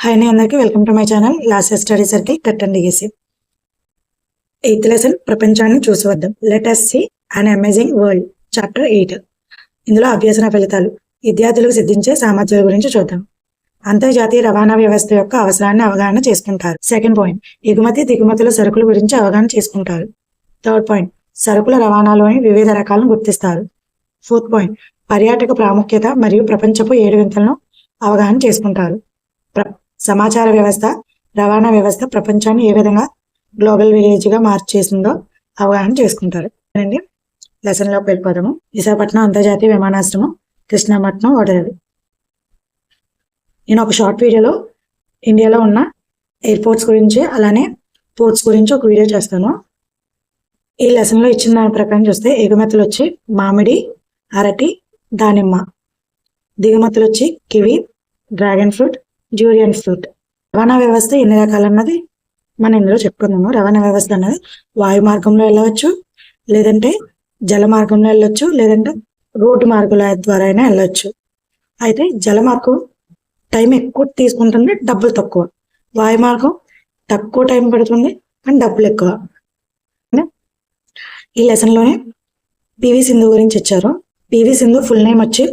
Hi అండి, అందరికీ welcome to my channel last study circle కట్ అండ్ డిగేసి. 8th లెసన్ ప్రపంచాన్ని చూసివద్దాం. Let us see an amazing world. Chapter 8. ఇందులో అభ్యసన ఫలితాలు విద్యార్థులకు సిద్ధించే సామర్థ్యాల గురించి చూద్దాం. అంతర్జాతీయ రవాణా వ్యవస్థ యొక్క అవసరాన్ని అవగాహన చేసుకుంటారు. సెకండ్ పాయింట్, ఎగుమతి దిగుమతుల సరుకుల గురించి అవగాహన చేసుకుంటారు. థర్డ్ పాయింట్, సరుకుల రవాణాలోని వివిధ రకాలను గుర్తిస్తారు. ఫోర్త్ పాయింట్, పర్యాటక ప్రాముఖ్యత మరియు ప్రపంచపు 7 వింతలను అవగాహన చేసుకుంటారు. సమాచార వ్యవస్థ రవాణా వ్యవస్థ ప్రపంచాన్ని ఏ విధంగా గ్లోబల్ విలేజ్ గా మార్చేసిందో అవగాహన చేసుకుంటారు. లెసన్ లోకి వెళ్ళిపోదాము. విశాఖపట్నం అంతర్జాతీయ విమానాశ్రయం, కృష్ణపట్నం ఓడరేవు. నేను ఒక షార్ట్ వీడియోలో ఇండియాలో ఉన్న ఎయిర్పోర్ట్స్ గురించి అలానే పోర్ట్స్ గురించి ఒక వీడియో చేస్తాను. ఈ లెసన్ లో ఇచ్చిన దాని ప్రకారం చూస్తే ఎగుమతులు వచ్చి మామిడి, అరటి, దానిమ్మ. దిగుమతులు వచ్చి kiwi, dragon fruit, durian fruit. రవాణా వ్యవస్థ ఎన్ని రకాలన్నది మనం ఇందులో చెప్పుకుందాము. రవాణా వ్యవస్థ అన్నది వాయు మార్గంలో వెళ్ళవచ్చు, లేదంటే జల మార్గంలో వెళ్ళొచ్చు, లేదంటే రోడ్డు మార్గాల ద్వారా అయినా వెళ్ళొచ్చు. అయితే జల మార్గం టైం ఎక్కువ తీసుకుంటుంది, డబ్బులు తక్కువ. వాయు మార్గం తక్కువ టైం పడుతుంది కానీ డబ్బులు ఎక్కువ. ఈ లెసన్లోనే పివి సింధు గురించి ఇచ్చారు. పివి సింధు ఫుల్ నేమ్ వచ్చి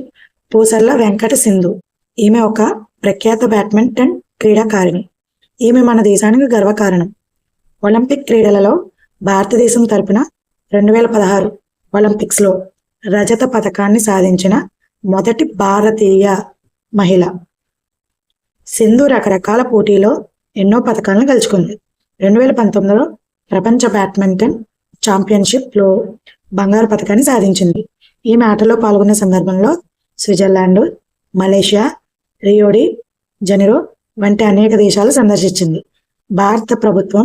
పూసర్ల వెంకట సింధు. ఈమె ఒక ప్రఖ్యాత బ్యాడ్మింటన్ క్రీడాకారిణి. ఈమె మన దేశానికి గర్వకారణం. ఒలింపిక్ క్రీడలలో భారతదేశం తరపున 2016 ఒలింపిక్స్ లో రజత పథకాన్ని సాధించిన మొదటి భారతీయ మహిళ. సింధు రకరకాల పోటీలో ఎన్నో పథకాలను గెలుచుకుంది. 2019లో ప్రపంచ బ్యాడ్మింటన్ ఛాంపియన్షిప్ లో బంగారు పథకాన్ని సాధించింది. ఈమె ఆటలో పాల్గొనే సందర్భంలో స్విట్జర్లాండ్, మలేషియా, రియోడి జనీరో వంటి అనేక దేశాలు సందర్శించింది. భారత ప్రభుత్వం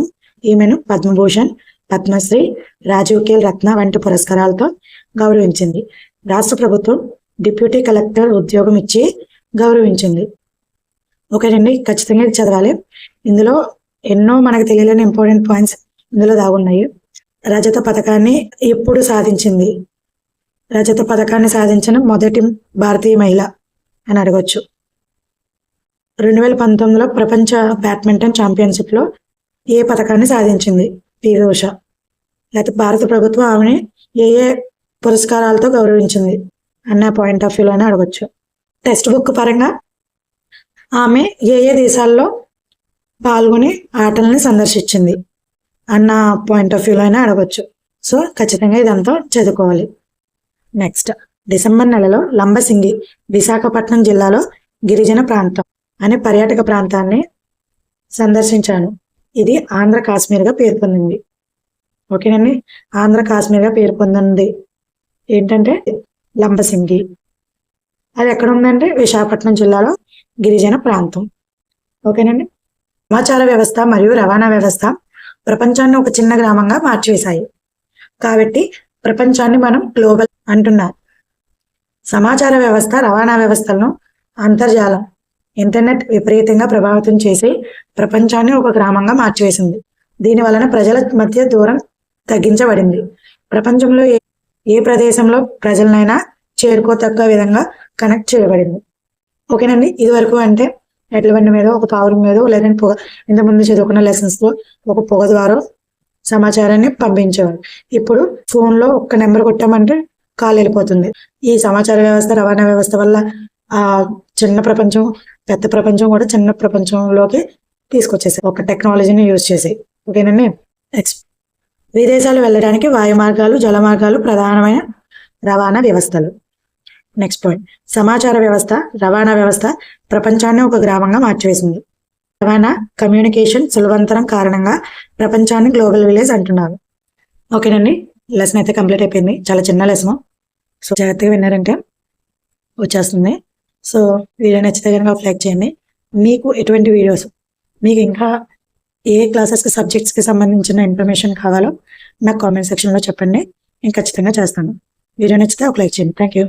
ఈమెను పద్మభూషణ్, పద్మశ్రీ, రాజీవ్ ఖేల్ రత్న వంటి పురస్కారాలతో గౌరవించింది. రాష్ట్ర ప్రభుత్వం డిప్యూటీ కలెక్టర్ ఉద్యోగం ఇచ్చి గౌరవించింది. ఓకేనండి, ఖచ్చితంగా ఇది చదవాలి. ఇందులో ఎన్నో మనకు తెలియలేని ఇంపార్టెంట్ పాయింట్స్ ఇందులో దాగున్నాయి. రజత పథకాన్ని ఎప్పుడు సాధించింది? రజత పథకాన్ని సాధించిన మొదటి భారతీయ మహిళ అని అడగొచ్చు. 2019లో ప్రపంచ బ్యాడ్మింటన్ ఛాంపియన్షిప్ లో ఏ పథకాన్ని సాధించింది? పివి ఉష. లేకపోతే భారత ప్రభుత్వం ఆమెని ఏ ఏ పురస్కారాలతో గౌరవించింది అన్న పాయింట్ ఆఫ్ వ్యూలోనే అడగొచ్చు. టెక్స్ట్ బుక్ పరంగా ఆమె ఏ ఏ దేశాల్లో పాల్గొని ఆటలని సందర్శించింది అన్న పాయింట్ ఆఫ్ వ్యూలో అయినా అడగొచ్చు. సో ఖచ్చితంగా ఇదంతా చదువుకోవాలి. నెక్స్ట్, డిసెంబర్ నెలలో లంబసింగి విశాఖపట్నం జిల్లాలో గిరిజన ప్రాంతం అనే పర్యాటక ప్రాంతాన్ని సందర్శించాను. ఇది ఆంధ్ర కాశ్మీర్గా పేరు పొందింది. ఓకేనండి, ఆంధ్ర కాశ్మీర్గా పేరు పొందింది ఏంటంటే లంబసింగి. అది ఎక్కడ ఉందంటే విశాఖపట్నం జిల్లాలో గిరిజన ప్రాంతం. ఓకేనండి. సమాచార వ్యవస్థ మరియు రవాణా వ్యవస్థ ప్రపంచాన్ని ఒక చిన్న గ్రామంగా మార్చివేశాయి. కాబట్టి ప్రపంచాన్ని మనం గ్లోబల్ అంటున్నారు. సమాచార వ్యవస్థ రవాణా వ్యవస్థలను అంతర్జాలం ఇంటర్నెట్ విపరీతంగా ప్రభావితం చేసి ప్రపంచాన్ని ఒక గ్రామంగా మార్చివేసింది. దీని వలన ప్రజల మధ్య దూరం తగ్గించబడింది. ప్రపంచంలో ఏ ప్రదేశంలో ప్రజలనైనా చేరుకోతగ్గ విధంగా కనెక్ట్ చేయబడింది. ఓకేనండి, ఇది వరకు అంటే ఎడ్ల బండి మీద, ఒక పావురం మీద, లేదంటే పొగ, ఇంతకుముందు చదువుకున్న లెసన్స్ లో ఒక పొగ ద్వారా సమాచారాన్ని పంపించేవారు. ఇప్పుడు ఫోన్ లో ఒక్క నెంబర్ కొట్టామంటే కాల్ వెళ్ళిపోతుంది. ఈ సమాచార వ్యవస్థ రవాణా వ్యవస్థ వల్ల ఆ చిన్న ప్రపంచం పెద్ద ప్రపంచం కూడా చిన్న ప్రపంచంలోకి తీసుకొచ్చేసాయి ఒక టెక్నాలజీని యూజ్ చేసి. ఓకేనండి. నెక్స్ట్, విదేశాలు వెళ్ళడానికి వాయు మార్గాలు, జల మార్గాలు ప్రధానమైన రవాణా వ్యవస్థలు. నెక్స్ట్ పాయింట్, సమాచార వ్యవస్థ రవాణా వ్యవస్థ ప్రపంచాన్ని ఒక గ్రామంగా మార్చివేసింది. రవాణా కమ్యూనికేషన్ సులభంతరం కారణంగా ప్రపంచాన్ని గ్లోబల్ విలేజ్ అంటున్నారు. ఓకేనండి, లెసన్ అయితే కంప్లీట్ అయిపోయింది. చాలా చిన్న లెసన్. సో జాగ్రత్తగా విన్నారంటే వచ్చేస్తుంది. సో వీడియో నచ్చితే కనుక ఒక లైక్ చేయండి. మీకు ఎటువంటి వీడియోస్, మీకు ఇంకా ఏ క్లాసెస్కి సబ్జెక్ట్స్కి సంబంధించిన ఇన్ఫర్మేషన్ కావాలో నాకు కామెంట్ సెక్షన్లో చెప్పండి. నేను ఖచ్చితంగా చేస్తాను. వీడియో నచ్చితే ఒక లైక్ చేయండి. Thank you.